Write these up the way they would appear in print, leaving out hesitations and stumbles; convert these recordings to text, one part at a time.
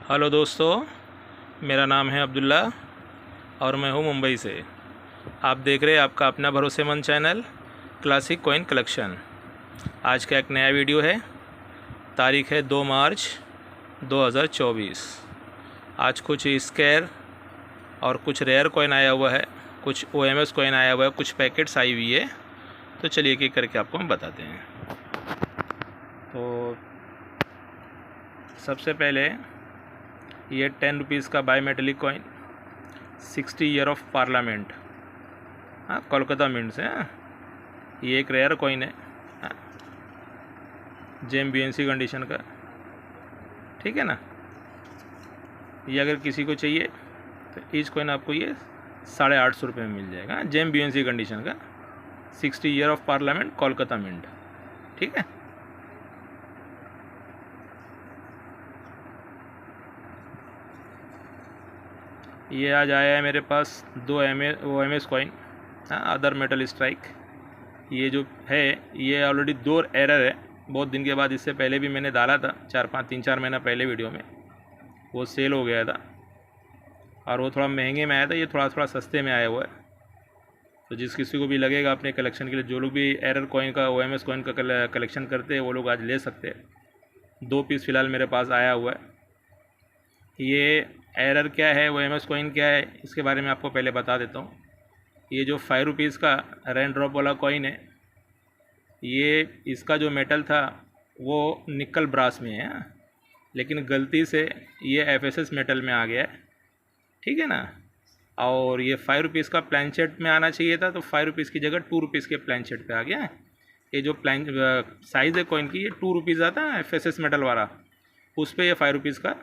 Hello दोस्तों, मेरा नाम है अब्दुल्ला और मैं हूँ मुंबई से। आप देख रहे हैं आपका अपना भरोसेमंद चैनल क्लासिक कॉइन कलेक्शन। आज का एक नया वीडियो है। तारीख है 2 मार्च 2024। आज कुछ स्क्वायर और कुछ रेयर कॉइन आया हुआ है, कुछ OMS कॉइन आया हुआ है, कुछ पैकेट्स आई हुई है। तो चलिए एक एक करके आपको हम बताते हैं। तो सबसे पहले ये 10 रुपीज़ का by metallic coin 60 year of parliament, हाँ, कोलकाता मिंट से। हाँ, ये एक रेयर कॉइन है, हाँ, जेम BNC कंडीशन का, ठीक है ना। ये अगर किसी को चाहिए तो ईच कॉइन आपको ये 850 रुपये में मिल जाएगा। जेम BNC कंडीशन का 60 year of parliament Kolkata mint, ठीक है। ये आज आया है मेरे पास 2 OMS कॉइन, हाँ, अदर मेटल स्ट्राइक। ये जो है ये ऑलरेडी 2 एरर है, बहुत दिन के बाद। इससे पहले भी मैंने डाला था 3-4 महीना पहले वीडियो में, वो सेल हो गया था और वो थोड़ा महंगे में आया था। ये थोड़ा सस्ते में आया हुआ है। तो जिस किसी को भी लगेगा अपने कलेक्शन के लिए, जो लोग भी एरर कॉइन का OMS कॉइन का कलेक्शन करते हैं, वो लोग आज ले सकते हैं। 2 पीस फ़िलहाल मेरे पास आया हुआ है। ये एरर क्या है, OMS कॉइन क्या है, इसके बारे में आपको पहले बता देता हूँ। ये जो 5 रुपीज़ का रेन ड्रॉप वाला कॉइन है, ये इसका जो मेटल था वो निकल ब्रास में है, लेकिन गलती से ये FSS मेटल में आ गया है, ठीक है ना। और ये 5 रुपीज़ का प्लानचेट में आना चाहिए था, तो 5 रुपीज़ की जगह 2 रुपीज़ के प्लानचेट पे आ गया है। ये जो साइज़ है कॉइन की, ये 2 रुपीज़ आता है FSS मेटल वाला, उस पर ये 5 रुपीज़ का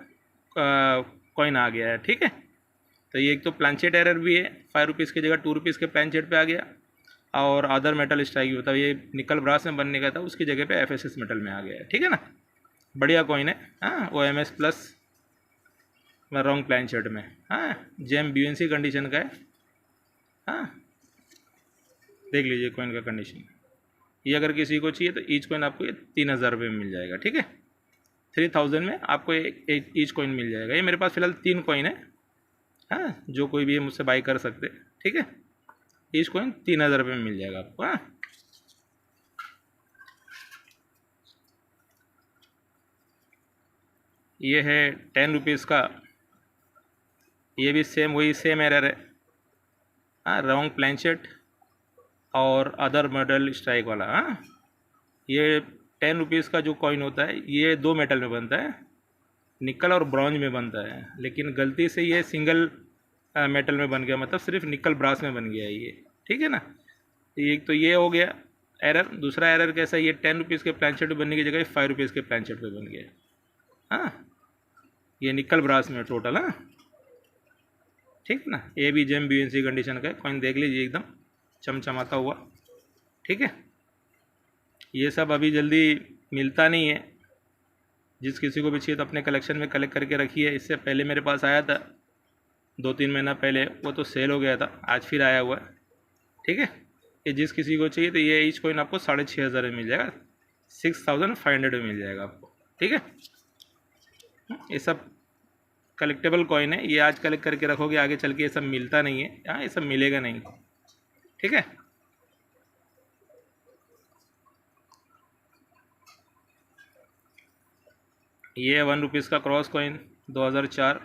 कॉइन आ गया है, ठीक है। तो ये एक तो प्लानचेट एरर भी है, 5 रुपीज़ की जगह 2 रुपीज़ के प्लानचेट पे आ गया। और अदर मेटल स्ट्राइक भी होता है, ये निकल ब्रास में बनने का था, उसकी जगह पे FSS मेटल में आ गया है, ठीक है ना। बढ़िया कॉइन है, हाँ, OMS प्लस रॉन्ग प्लानचेट में, हाँ, जेम BNC कंडीशन का है, हाँ। देख लीजिए कॉइन का कंडीशन। ये अगर किसी को चाहिए तो ईच कॉइन आपको ये 3000 रुपये में मिल जाएगा, ठीक है। 3000 में आपको एक ईच कॉइन मिल जाएगा। ये मेरे पास फ़िलहाल 3 कॉइन है, हाँ, जो कोई भी मुझसे बाई कर सकते, ठीक है। ईच कॉइन 3000 रुपये में मिल जाएगा आपको, हाँ। ये है 10 रुपीज़ का, ये भी सेम एरर है, हाँ, रॉन्ग प्लानचेट और अदर मेटल स्ट्राइक वाला, हाँ। ये 10 रुपीज़ का जो कॉइन होता है ये 2 मेटल में बनता है, निकल और ब्रॉन्ज में बनता है, लेकिन गलती से ये सिंगल मेटल में बन गया, मतलब सिर्फ निकल ब्रास में बन गया है ये, ठीक है ना। एक तो ये हो गया एरर। दूसरा एरर कैसा है, ये 10 रुपीज़ के प्लानचेट बनने की जगह 5 रुपीज़ के प्लानचेट पे बन गया, हाँ। ये निकल ब्रास में टोटल, हाँ, ठीक है ना। ये भी जेम BNC कंडीशन का है कॉइन, देख लीजिए एकदम चमचमाता हुआ, ठीक है। ये सब अभी जल्दी मिलता नहीं है। जिस किसी को भी चाहिए तो अपने कलेक्शन में कलेक्ट करके रखिए। इससे पहले मेरे पास आया था 2-3 महीना पहले, वो तो सेल हो गया था, आज फिर आया हुआ है, ठीक है। ये जिस किसी को चाहिए तो ये ईच कॉइन आपको 6500 में मिल जाएगा, 6500 में मिल जाएगा आपको, ठीक है। ये सब कलेक्टेबल कॉइन है, ये आज कलेक्ट करके रखोगे, आगे चल के ये सब मिलता नहीं है, हाँ, ये सब मिलेगा नहीं, ठीक है। ये 1 रुपीज़ का क्रॉस कॉइन 2004,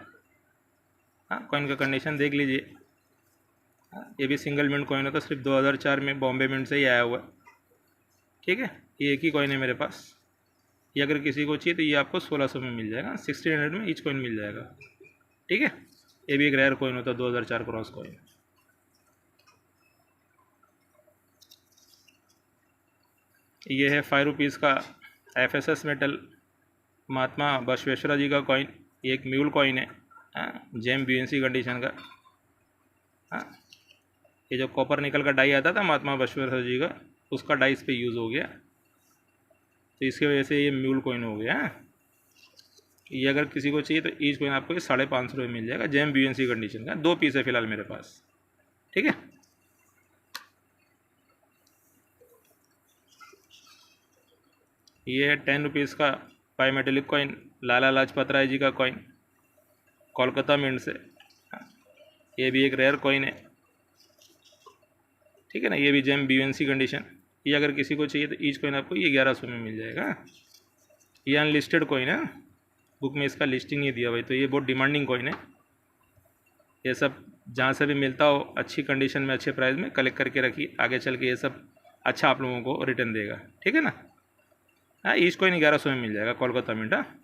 हाँ, कॉइन का कंडीशन देख लीजिए। ये भी सिंगल मिंट कॉइन होता, सिर्फ 2004 में बॉम्बे मिंट से ही आया हुआ है, ठीक है। ये एक ही कॉइन है मेरे पास। ये अगर किसी को चाहिए तो ये आपको 1600 में मिल जाएगा, 1600 में ईच कॉइन मिल जाएगा, ठीक है। ये भी एक रेयर कॉइन होता है, 2004 क्रॉस कॉइन। ये है 5 रुपीज़ का FSS मेटल महात्मा बसवेश्वरा जी का कॉइन। ये एक म्यूल कॉइन है, हाँ, जेम BNC कंडीशन का, हाँ। ये जो कॉपर निकल का डाई आता था महात्मा बसवेश्वरा जी का, उसका डाई इस पर यूज़ हो गया, तो इसकी वजह से ये म्यूल कॉइन हो गया, हाँ। ये अगर किसी को चाहिए तो ईच कॉइन आपको ये 550 रुपये मिल जाएगा, जेम BNC कंडीशन का। 2 पीस है फिलहाल मेरे पास, ठीक है। ये है 10 रुपीज़ का by metallic coin, Lala Lajpat Rai ji का कॉइन, कोलकाता मिंट से। ये भी एक रेयर कॉइन है, ठीक है ना। ये भी जेम BUNC कंडीशन। ये अगर किसी को चाहिए तो ईच कॉइन आपको ये 1100 में मिल जाएगा। ये अनलिस्टेड कॉइन है, बुक में इसका लिस्टिंग नहीं दिया भाई, तो ये बहुत डिमांडिंग कॉइन है। ये सब जहाँ से भी मिलता हो अच्छी कंडीशन में अच्छे प्राइस में कलेक्ट करके रखिए, आगे चल के ये सब अच्छा आप लोगों को रिटर्न देगा, ठीक है ना। हाँ, ईच कॉइन 1100 में मिल जाएगा कोलकाता मिंट। हाँ,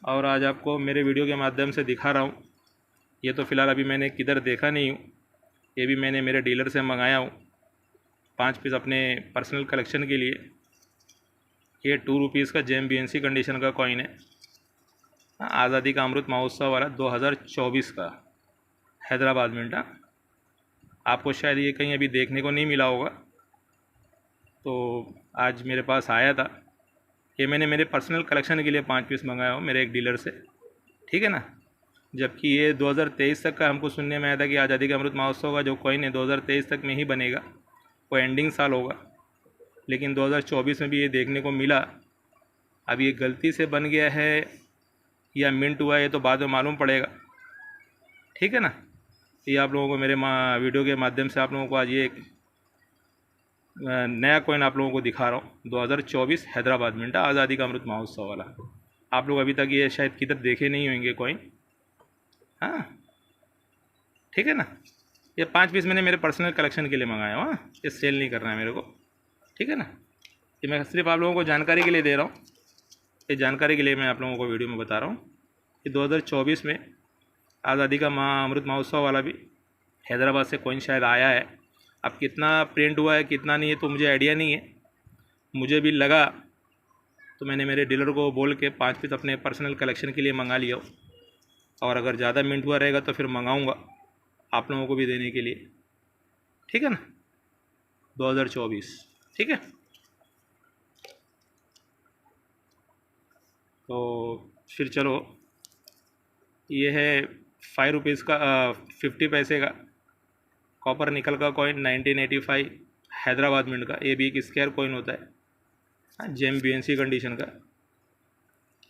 और आज आपको मेरे वीडियो के माध्यम से दिखा रहा हूँ। ये तो फ़िलहाल अभी मैंने किधर देखा नहीं हूँ, ये भी मैंने मेरे डीलर से मंगाया हूँ 5 पीस अपने पर्सनल कलेक्शन के लिए। ये 2 रुपीज़ का जेम BUNC कंडीशन का कॉइन है। आज़ादी का अमृत महोत्सव वाला 2024 का हैदराबाद मिंट। आपको शायद ये कहीं अभी देखने को नहीं मिला होगा, तो आज मेरे पास आया था। ये मैंने मेरे पर्सनल कलेक्शन के लिए 5 पीस मंगाया हो मेरे एक डीलर से, ठीक है ना। जबकि ये 2023 तक का हमको सुनने में आया था कि आज़ादी का अमृत महोत्सव का जो कॉइन है 2023 तक में ही बनेगा, वो एंडिंग साल होगा। लेकिन 2024 में भी ये देखने को मिला। अब ये गलती से बन गया है या मिंट हुआ है ये तो बाद में मालूम पड़ेगा, ठीक है ना। ये आप लोगों को मेरे वीडियो के माध्यम से आप लोगों को आज ये एक नया कॉइन आप लोगों को दिखा रहा हूँ। 2024 हैदराबाद मिंट, आज़ादी का अमृत महोत्सव वाला। आप लोग अभी तक ये शायद किधर देखे नहीं होंगे कॉइन। हाँ, ठीक है ना। ये 5 पीस मैंने मेरे पर्सनल कलेक्शन के लिए मंगाया। हाँ, ये सेल नहीं करना है मेरे को, ठीक है ना। ये मैं सिर्फ आप लोगों को जानकारी के लिए दे रहा हूँ, ये जानकारी के लिए मैं आप लोगों को वीडियो में बता रहा हूँ। ये 2024 में आज़ादी का अमृत महोत्सव वाला भी हैदराबाद से कॉइन शायद आया है। अब कितना प्रिंट हुआ है कितना नहीं है तो मुझे आइडिया नहीं है, मुझे भी लगा तो मैंने मेरे डीलर को बोल के 5 पीस अपने पर्सनल कलेक्शन के लिए मंगा लिया। और अगर ज़्यादा मिंट हुआ रहेगा तो फिर मंगाऊंगा आप लोगों को भी देने के लिए, ठीक है ना। 2024, ठीक है। तो फिर चलो, ये है 5 रुपीज़ का 50 पैसे का कॉपर निकल का कॉइन 1985 हैदराबाद मिंट का। ये भी एक स्क्वायर कॉइन होता है, हाँ, जेम BUNC कंडीशन का।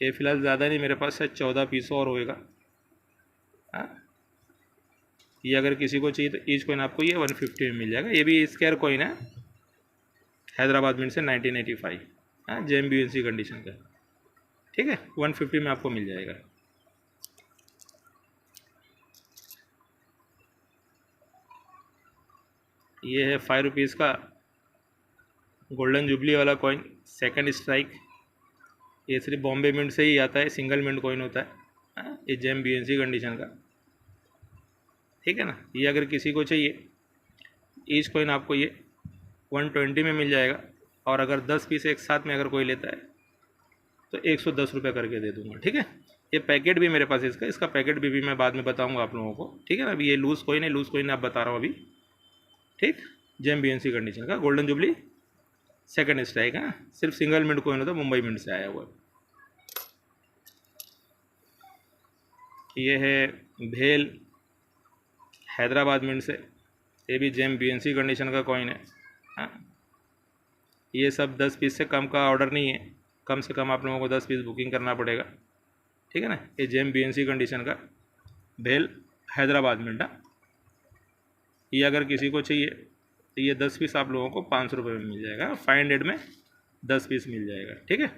ये फ़िलहाल ज़्यादा नहीं, मेरे पास शायद 14 पीस और होएगा। हाँ, ये अगर किसी को चाहिए तो ईच कॉइन आपको ये 150 में मिल जाएगा। ये भी स्क्वायर कॉइन है हैदराबाद मिंट से 1985, हाँ, जेम BUNC कंडीशन का, ठीक है। 150 में आपको मिल जाएगा। ये है 5 रुपीज़ का गोल्डन जुबली वाला कॉइन सेकंड स्ट्राइक। ये सिर्फ बॉम्बे मिंट से ही आता है, सिंगल मिंट कॉइन होता है। हाँ, ये जेम BUNC कंडीशन का, ठीक है ना। ये अगर किसी को चाहिए ईच कॉइन आपको ये 120 में मिल जाएगा। और अगर 10 पीस एक साथ में अगर कोई लेता है तो 110 रुपये करके दे दूँगा, ठीक है। ये पैकेट भी मेरे पास है इसका पैकेट भी मैं बाद में बताऊँगा आप लोगों को, ठीक है ना। अभी ये लूज़ कॉइन है, लूज़ कॉइन आप बता रहा हूँ अभी, ठीक। जेम BUNC कंडीशन का गोल्डन जुबली सेकंड स्ट्राइक, हाँ, सिर्फ सिंगल मिंट कॉइन होता है, मुंबई मिंट से आया हुआ है। ये है भेल हैदराबाद मिंट से, ये भी जेम BUNC कंडीशन का कॉइन है। हाँ, ये सब 10 पीस से कम का ऑर्डर नहीं है, कम से कम आप लोगों को 10 पीस बुकिंग करना पड़ेगा, ठीक है ना। ये जेम BUNC कंडीशन का भेल हैदराबाद मिंट। ये अगर किसी को चाहिए तो ये 10 पीस आप लोगों को 500 रुपये में मिल जाएगा। 500 में 10 पीस मिल जाएगा, ठीक है।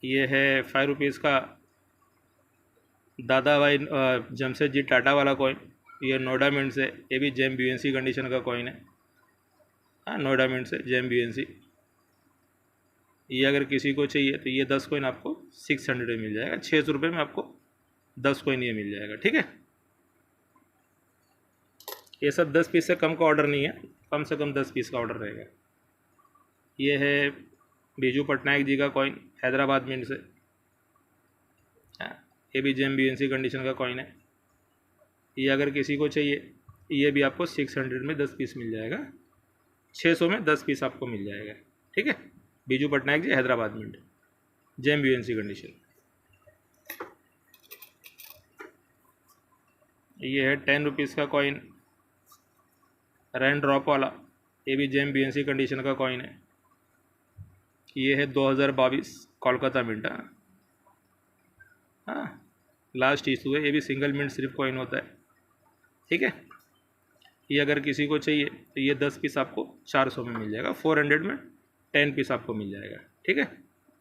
ये है 5 रुपीज़ का दादा भाई जमशेदजी टाटा वाला कॉइन। ये नोएडा मिंट से, ये भी जेम BUNC कंडीशन का कॉइन है। हाँ, नोएडा मिंट से जेम BUNC। ये अगर किसी को चाहिए तो ये 10 कॉइन आपको 600 में मिल जाएगा। 600 रुपये में आपको 10 कॉइन ये मिल जाएगा, ठीक है। ये सब 10 पीस से कम का ऑर्डर नहीं है, कम से कम 10 पीस का ऑर्डर रहेगा। ये है बीजू पटनायक जी का कॉइन हैदराबाद मिंट से। हाँ, ये भी जेम BUNC कंडीशन का कॉइन है। ये अगर किसी को चाहिए ये भी आपको 600 में 10 पीस मिल जाएगा। 600 में 10 पीस आपको मिल जाएगा, ठीक है। Biju Patnaik ji Hyderabad mint, gem BUNC condition. ये है 10 रुपीज़ का कॉइन रेन ड्रॉप वाला, ये भी जेम BUNC कंडीशन का कॉइन है। ये है 2022 कोलकाता मिंट। हाँ, लास्ट इशू है, ये भी सिंगल मिंट सिर्फ कॉइन होता है। ठीक है, ये अगर किसी को चाहिए तो ये 10 पीस आपको 400 में मिल जाएगा। 400 में 10 पीस आपको मिल जाएगा। ठीक है,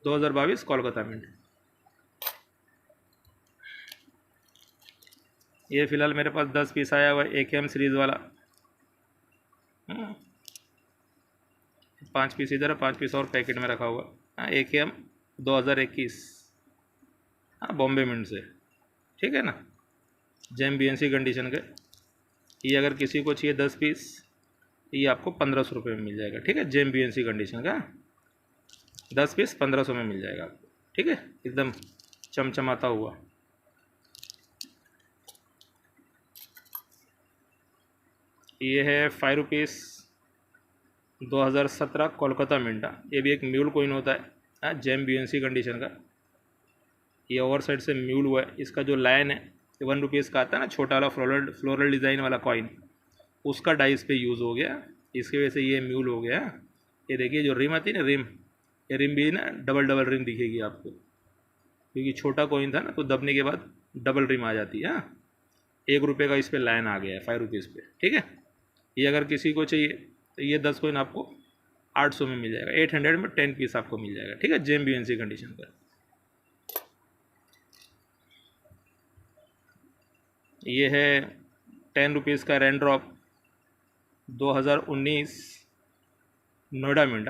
2022 कोलकाता मिंट। ये फ़िलहाल मेरे पास 10 पीस आया हुआ है AKM सीरीज़ वाला। 5 पीस इधर है, 5 पीस और पैकेट में रखा हुआ। हाँ, AKM 2021, हाँ, बॉम्बे मिंट से। ठीक है ना, जेम BNC कंडीशन के। ये अगर किसी को चाहिए 10 पीस, ये आपको 1500 रुपये में मिल जाएगा। ठीक है, जेम BNC कंडीशन का 10 पीस 1500 में मिल जाएगा आपको। ठीक है, एकदम चमचमाता हुआ। ये है 5 रुपीज़ 2017 कोलकाता मिंटा। ये भी एक म्यूल कोइन होता है, जेम BNC कंडीशन का। ये ओवर साइड से म्यूल हुआ है। इसका जो लाइन है 1 रुपीज़ का आता है ना, छोटा वाला फ्लोरल डिज़ाइन वाला कॉइन, उसका डाइस पे यूज़ हो गया। इसकी वजह से ये म्यूल हो गया। ये देखिए जो रिम आती है ना, रिम, ये रिम भी ना डबल रिम दिखेगी आपको, क्योंकि छोटा कॉइन था ना, तो दबने के बाद डबल रिम आ जाती है। 1 रुपये का इस पर लाइन आ गया है 5 रुपीज़ पे। ठीक है, ये अगर किसी को चाहिए तो ये 10 कॉइन आपको 800 में मिल जाएगा। 800 में 10 पीस आपको मिल जाएगा। ठीक है, जेम BNC कंडीशन का। ये है 10 रुपीज़ का रेन ड्रॉप 2019 नोएडा मिंट।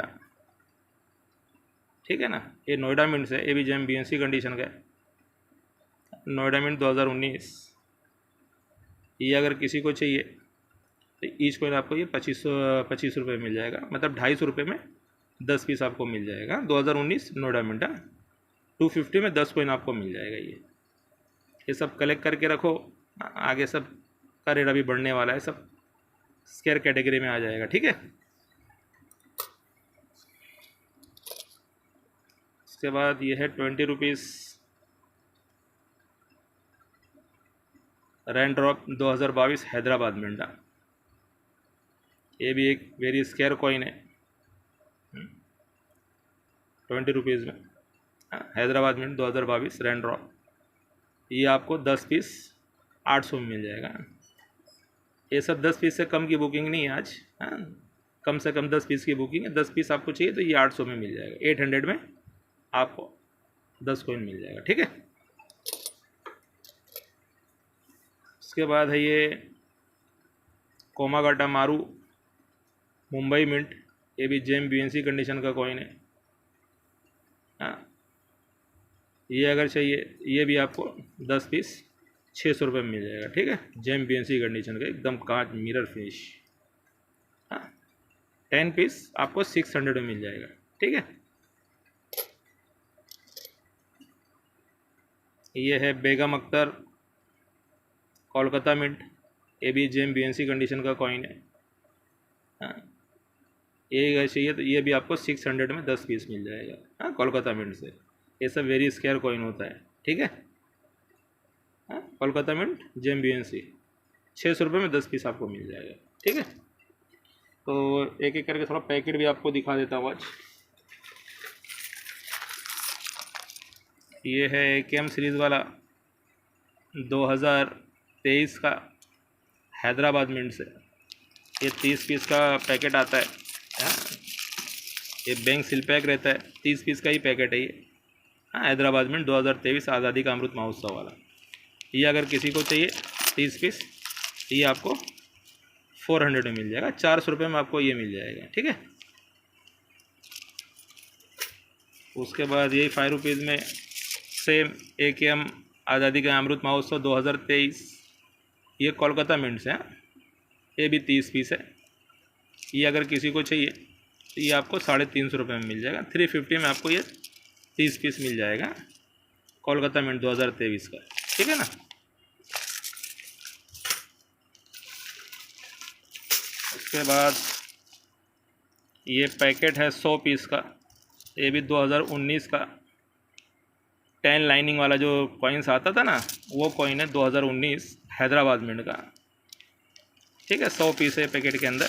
ठीक है ना, ये नोएडा मिंट से, ये भी जेम BNC कंडीशन का है। नोएडा मिंट 2019। ये अगर किसी को चाहिए तो ईच कॉइन आपको ये 25 रुपये मिल जाएगा, मतलब 250 रुपये में 10 पीस आपको मिल जाएगा। 2019 नोएडा मिंट। 250 में 10 कॉइन आपको मिल जाएगा। ये सब कलेक्ट करके रखो, आगे सब का रेट अभी बढ़ने वाला है, सब स्केयर कैटेगरी में आ जाएगा। ठीक है, उसके बाद ये है 20 rupees rain drop 2022 Hyderabad mint. ये भी एक वेरी स्केयर कॉइन है, 20 रुपीज़ में। Hyderabad mint 2022 rain drop. ये आपको 10 पीस 800 में मिल जाएगा। ये सब 10 पीस से कम की बुकिंग नहीं है आज। हाँ, कम से कम 10 पीस की बुकिंग है। 10 पीस आपको चाहिए तो ये 800 में मिल जाएगा। 800 में आपको 10 कॉइन मिल जाएगा। ठीक है, उसके बाद है ये कोमागाटा मारू मुंबई मिंट। ये भी जेम BNC कंडीशन का कॉइन है। हाँ, ये अगर चाहिए ये भी आपको 10 पीस 600 रुपये में मिल जाएगा। ठीक है, जेम BNC कंडीशन का एकदम कांच मिरर फिनिश। हाँ, 10 पीस आपको 600 में मिल जाएगा। ठीक है, ये है बेगम अख्तर कोलकाता मिंट। ये भी जेम BNC कंडीशन का कॉइन है। हाँ, ये अगर चाहिए तो ये भी आपको 600 में 10 पीस मिल जाएगा। हाँ, कोलकाता मिंट से। ये सब वेरी स्केयर कॉइन होता है। ठीक है, हाँ, कोलकाता मिंट जेम BNC 600 रुपये में 10 पीस आपको मिल जाएगा। ठीक है, तो एक एक करके थोड़ा पैकेट भी आपको दिखा देता हूँ आज। ये है AKM सीरीज़ वाला 2023 का हैदराबाद मिंट से। ये 30 पीस का पैकेट आता है। हाँ, ये बैंक सील पैक रहता है, 30 पीस का ही पैकेट है ये। हाँ, हैदराबाद मिंट 2023 आज़ादी का अमृत महोत्सव वाला। ये अगर किसी को चाहिए 30 पीस, ये आपको 400 में मिल जाएगा। 400 रुपये में आपको ये मिल जाएगा। ठीक है, उसके बाद यही 5 रुपीज़ में सेम AKM आज़ादी का अमृत महोत्सव 2023। ये कोलकाता मिंट से। ये भी 30 पीस है। ये अगर किसी को चाहिए तो ये आपको 350 रुपये में मिल जाएगा। 350 में आपको ये 30 पीस मिल जाएगा, कोलकाता मिंट 2023 का। ठीक है ना, उसके बाद ये पैकेट है 100 पीस का। ये भी 2019 का 10 लाइनिंग वाला जो कॉइन्स आता था ना, वो कॉइन है 2019 हैदराबाद मिंट का। ठीक है, 100 पीस है पैकेट के अंदर।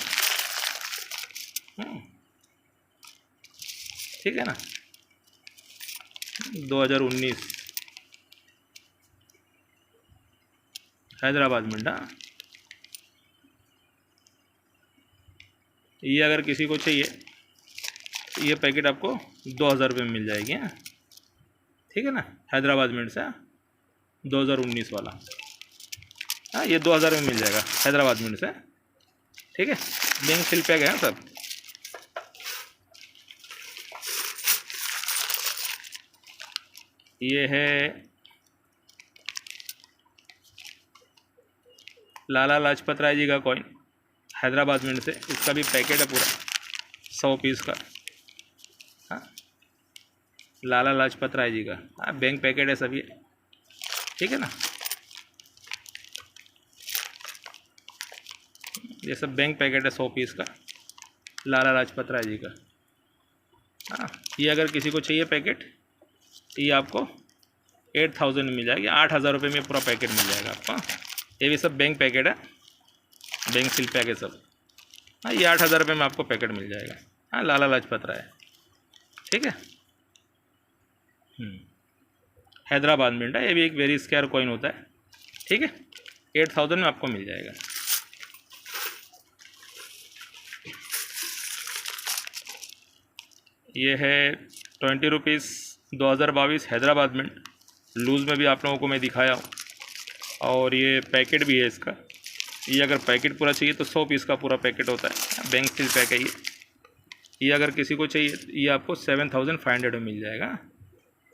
ठीक है ना। 2019 हैदराबाद मिंट। हाँ, ये अगर किसी को चाहिए ये पैकेट आपको 2000 रुपये में मिल जाएगी। हाँ, ठीक है ना, हैदराबाद मिंट से 2019 वाला। हाँ, ये 2000 में मिल जाएगा हैदराबाद मिंट से, ठीक है। बैंक सील पैक है सब। ये है लाला लाजपत राय जी का कॉइन हैदराबाद मिंट से, इसका भी पैकेट है पूरा 100 पीस का। हाँ, लाला लाजपत राय जी का। हाँ, बैंक पैकेट है सभी, ठीक है ना। ये सब बैंक पैकेट है 100 पीस का लाला लाजपत राय जी का। हाँ, ये अगर किसी को चाहिए पैकेट ये आपको 8000 में मिल जाएगी। 8000 रुपये में पूरा पैकेट मिल जाएगा आपको। ये भी सब बैंक पैकेट है, बैंक सील पैक है सब। हाँ, ये 8000 रुपये में आपको पैकेट मिल जाएगा। हाँ, लाला लाजपत राय, ठीक है। हैदराबाद मिंट है, ये भी एक वेरी स्केयर कॉइन होता है, ठीक है। 8000 में आपको मिल जाएगा। ये है 20 रुपीज़ 2022 हैदराबाद मिंट, लूज़ में भी आप लोगों को मैं दिखाया हूँ। और ये पैकेट भी है इसका। ये अगर पैकेट पूरा चाहिए तो 100 पीस का पूरा पैकेट होता है, बैंक सील पैक है ये अगर किसी को चाहिए ये आपको 7500 में मिल जाएगा।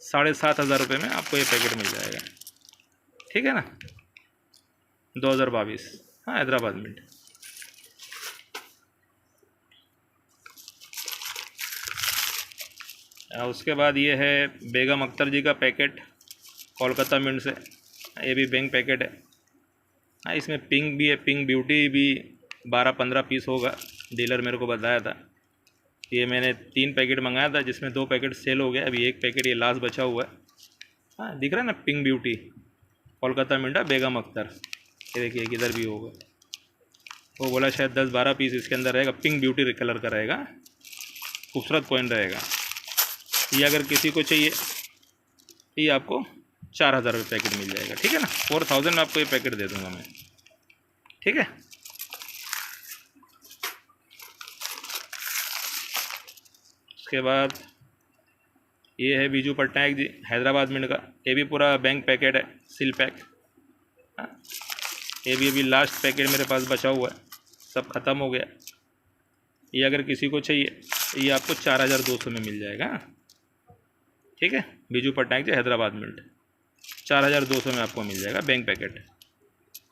7500 रुपये में आपको ये पैकेट मिल जाएगा, ठीक है ना। 2022 हाँ, हैदराबाद मिंट। उसके बाद ये है बेगम अख्तर जी का पैकेट कोलकाता मिंट से, ये भी बैंक पैकेट है। हाँ, इसमें पिंक भी है, पिंक ब्यूटी भी 12-15 पीस होगा। डीलर मेरे को बताया था। ये मैंने 3 पैकेट मंगाया था जिसमें 2 पैकेट सेल हो गए, अभी 1 पैकेट ये लास्ट बचा हुआ है। हाँ, दिख रहा है ना, पिंक ब्यूटी कोलकाता मिंट है बेगम अख्तर। ये देखिए किधर भी होगा। वो बोला शायद 10-12 पीस इसके अंदर रहेगा, पिंक ब्यूटी कलर का रहेगा, खूबसूरत कॉइन रहेगा। ये अगर किसी को चाहिए ये आपको 4000 रुपये पैकेट मिल जाएगा, ठीक है ना। 4000 में आपको ये पैकेट दे दूंगा मैं, ठीक है। उसके बाद ये है बीजू पटनायक जी हैदराबाद मिंट का, ये भी पूरा बैंक पैकेट है, सील पैक। हाँ, ये भी अभी लास्ट पैकेट मेरे पास बचा हुआ है, सब ख़त्म हो गया। ये अगर किसी को चाहिए ये आपको 4200 में मिल जाएगा, ठीक है। बीजू पटनायक जी हैदराबाद मिंट 4200 में आपको मिल जाएगा, बैंक पैकेट,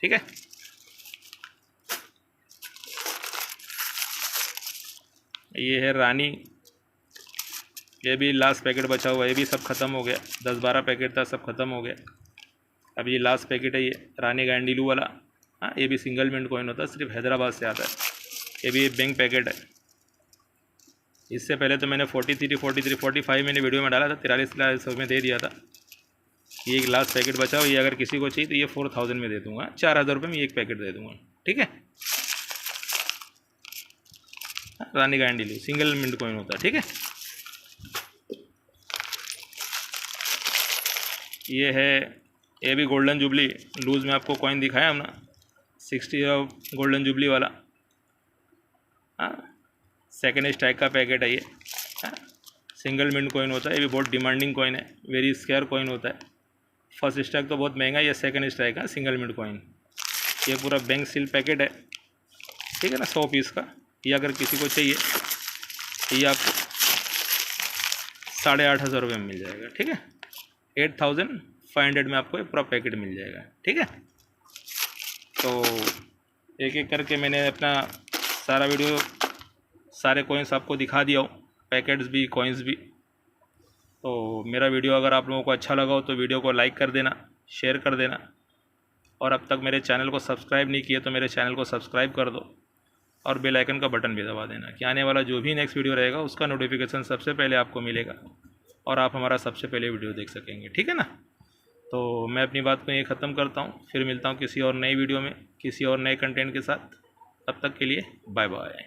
ठीक है। ये है रानी, ये भी लास्ट पैकेट बचा हुआ है, ये भी सब ख़त्म हो गया। 10-12 पैकेट था, सब ख़त्म हो गया। अब ये लास्ट पैकेट है, ये रानी गांडीलू वाला। हाँ, ये भी सिंगल मिंट कॉइन होता है, सिर्फ हैदराबाद से आता है। ये भी बैंक पैकेट है। इससे पहले तो मैंने 43, 43, 45 मैंने वीडियो में डाला था, 43 में दे दिया था। ये एक लास्ट पैकेट बचा हुआ, ये अगर किसी को चाहिए तो ये 4000 में दे दूँगा, 4000 रुपये में एक पैकेट दे दूँगा, ठीक है। रानी गांडीलू सिंगल मिंट कॉइन होता है, ठीक है। ये है, ये भी गोल्डन जुबली लूज़ में आपको कॉइन दिखाया हम ना, 60 गोल्डन जुबली वाला। हाँ, सेकेंड स्ट्राइक का पैकेट है ये। हाँ, सिंगल मिंट कॉइन होता है, ये भी बहुत डिमांडिंग कॉइन है, वेरी स्केयर कॉइन होता है। फर्स्ट स्ट्राइक तो बहुत महंगा है, ये सेकेंड स्ट्राइक है सिंगल मिंट कॉइन। ये पूरा बैंक सील पैकेट है, ठीक है ना, 100 पीस का। ये अगर किसी को चाहिए ये आपको 8500 रुपये में मिल जाएगा, ठीक है। 8500 में आपको ये पूरा पैकेट मिल जाएगा, ठीक है। तो एक एक करके मैंने अपना सारा वीडियो, सारे कॉइन्स आपको दिखा दिया हूँ, पैकेट्स भी कॉइन्स भी। तो मेरा वीडियो अगर आप लोगों को अच्छा लगा हो तो वीडियो को लाइक कर देना, शेयर कर देना, और अब तक मेरे चैनल को सब्सक्राइब नहीं किए तो मेरे चैनल को सब्सक्राइब कर दो, और बेल आइकन का बटन भी दबा देना कि आने वाला जो भी नेक्स्ट वीडियो रहेगा उसका नोटिफिकेशन सबसे पहले आपको मिलेगा और आप हमारा सबसे पहले वीडियो देख सकेंगे, ठीक है ना। तो मैं अपनी बात को ये ख़त्म करता हूँ, फिर मिलता हूँ किसी और नई वीडियो में किसी और नए कंटेंट के साथ। तब तक के लिए बाय बाय।